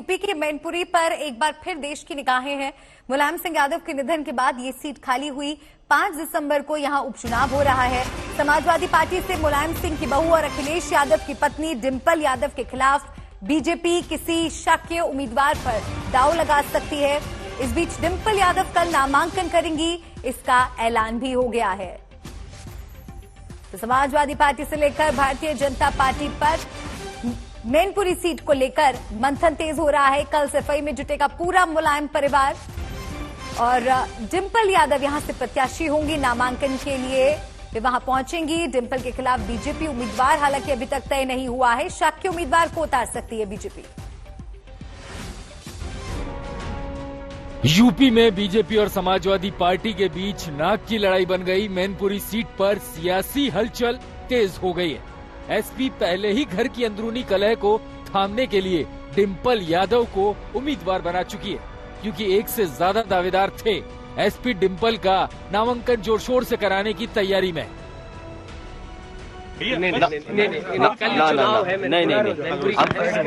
UP के मैनपुरी पर एक बार फिर देश की निगाहें हैं। मुलायम सिंह यादव के निधन के बाद ये सीट खाली हुई। 5 दिसंबर को यहां उपचुनाव हो रहा है। समाजवादी पार्टी से मुलायम सिंह की बहू और अखिलेश यादव की पत्नी डिंपल यादव के खिलाफ बीजेपी किसी शक्य उम्मीदवार पर दांव लगा सकती है। इस बीच डिंपल यादव कल नामांकन करेंगी, इसका ऐलान भी हो गया है। तो समाजवादी पार्टी से लेकर भारतीय जनता पार्टी पर मैनपुरी सीट को लेकर मंथन तेज हो रहा है। कल सफाई में जुटेगा पूरा मुलायम परिवार और डिंपल यादव यहां से प्रत्याशी होंगी नामांकन के लिए। वे वहां पहुंचेंगी। डिंपल के खिलाफ बीजेपी उम्मीदवार हालांकि अभी तक तय नहीं हुआ है। शक्य उम्मीदवार को उतार सकती है बीजेपी। यूपी में बीजेपी और समाजवादी पार्टी के बीच नाक की लड़ाई बन गई। मैनपुरी सीट पर सियासी हलचल तेज हो गई है। एसपी पहले ही घर की अंदरूनी कलह को थामने के लिए डिंपल यादव को उम्मीदवार बना चुकी है, क्योंकि एक से ज्यादा दावेदार थे। एसपी डिंपल का नामांकन जोर शोर से कराने की तैयारी में। नहीं, हम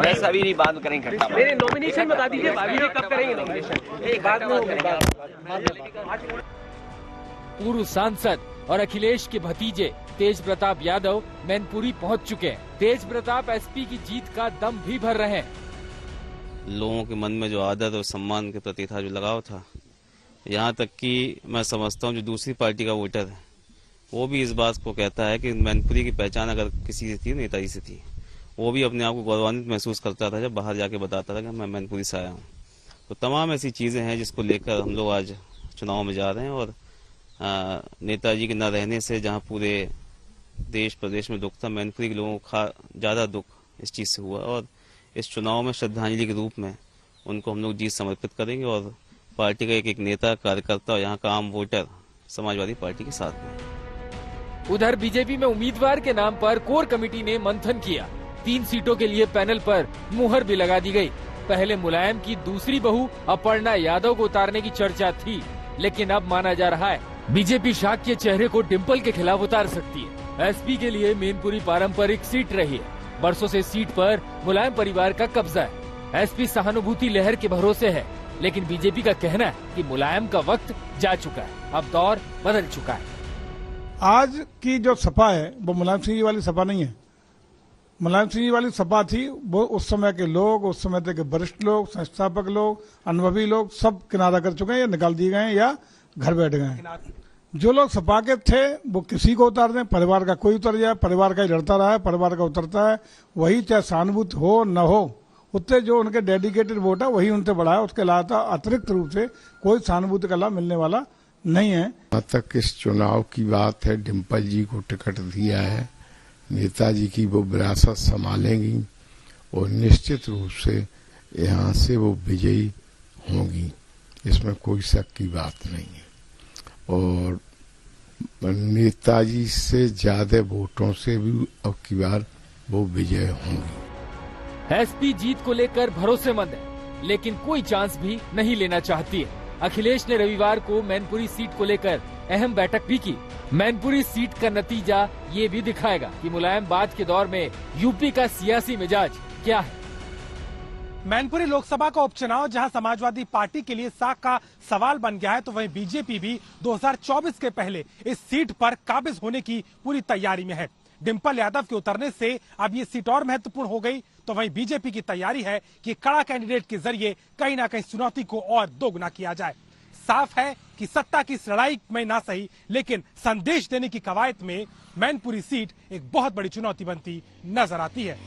ऐसा भी नहीं बात करेंगे। मेरे नॉमिनेशन बता दीजिए, कब करेंगे नॉमिनेशन? एक बाद में पूर्व सांसद और अखिलेश के भतीजे तेज प्रताप यादव मैनपुरी पहुंच चुके हैं। तेज प्रताप एसपी की जीत का दम भी भर रहे हैं। लोगों के मन में जो आदत और सम्मान के प्रति था, जो लगाव था, यहाँ तक कि मैं समझता हूँ जो दूसरी पार्टी का वोटर है वो भी इस बात को कहता है कि मैनपुरी की पहचान अगर किसी से थी, नेताजी से थी। वो भी अपने आप को गौरवान्वित महसूस करता था जब बाहर जाके बताता था कि मैं मैनपुरी से आया हूँ। तो तमाम ऐसी चीजें हैं जिसको लेकर हम लोग आज चुनाव में जा रहे हैं। और नेताजी के न रहने से जहाँ पूरे देश प्रदेश में दुख था, मैनपुरी के लोगों को ज्यादा दुख इस चीज से हुआ। और इस चुनाव में श्रद्धांजलि के रूप में उनको हम लोग जीत समर्पित करेंगे और पार्टी का एक नेता, कार्यकर्ता और यहाँ का आम वोटर समाजवादी पार्टी के साथ में। उधर बीजेपी में उम्मीदवार के नाम पर कोर कमेटी ने मंथन किया। 3 सीटों के लिए पैनल पर मुहर भी लगा दी गई। पहले मुलायम की दूसरी बहू अपर्णा यादव को उतारने की चर्चा थी, लेकिन अब माना जा रहा है बीजेपी शाख के चेहरे को डिंपल के खिलाफ उतार सकती है। एसपी के लिए मैनपुरी पारंपरिक सीट रही है। बरसों से सीट पर मुलायम परिवार का कब्जा है। एसपी सहानुभूति लहर के भरोसे है, लेकिन बीजेपी का कहना है कि मुलायम का वक्त जा चुका है, अब दौर बदल चुका है। आज की जो सपा है वो मुलायम सिंह जी वाली सपा नहीं है। मुलायम सिंह जी वाली सपा थी वो उस समय के लोग, उस समय के वरिष्ठ लोग, संस्थापक लोग, अनुभवी लोग सब किनारा कर चुके हैं या निकाल दिए गए हैं या घर बैठ गए हैं। जो लोग सपा के थे वो किसी को उतार दें, परिवार का कोई उतर जाए, परिवार का ही लड़ता रहा है, परिवार का उतरता है, वही चाहे सहानुभूति हो न हो, उतने जो उनके डेडिकेटेड वोट है वही उनसे बढ़ा है। उसके अलावा अतिरिक्त रूप से कोई सहानुभूति का लाभ मिलने वाला नहीं है। जहाँ तक इस चुनाव की बात है, डिंपल जी को टिकट दिया है, नेताजी की वो विरासत संभालेंगी और निश्चित रूप से यहाँ से वो विजयी होंगी, इसमें कोई शक की बात नहीं है। और नेताजी से ज्यादा वोटों से भी अब की बार वो विजय होंगी। एसपी जीत को लेकर भरोसेमंद है, लेकिन कोई चांस भी नहीं लेना चाहती है। अखिलेश ने रविवार को मैनपुरी सीट को लेकर अहम बैठक भी की। मैनपुरी सीट का नतीजा ये भी दिखाएगा कि मुलायम बाद के दौर में यूपी का सियासी मिजाज क्या है। मैनपुरी लोकसभा का उपचुनाव जहां समाजवादी पार्टी के लिए साख का सवाल बन गया है, तो वहीं बीजेपी भी 2024 के पहले इस सीट पर काबिज होने की पूरी तैयारी में है। डिंपल यादव के उतरने से अब ये सीट और महत्वपूर्ण हो गई, तो वहीं बीजेपी की तैयारी है कि कड़ा कैंडिडेट के जरिए कहीं ना कहीं चुनौती को और दोगुना किया जाए। साफ है कि सत्ता की इस लड़ाई में ना सही, लेकिन संदेश देने की कवायद में मैनपुरी सीट एक बहुत बड़ी चुनौती बनती नजर आती है।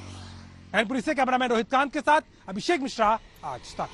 मैनपुरी से कैमरामैन रोहित कांत के साथ अभिषेक मिश्रा, आज तक।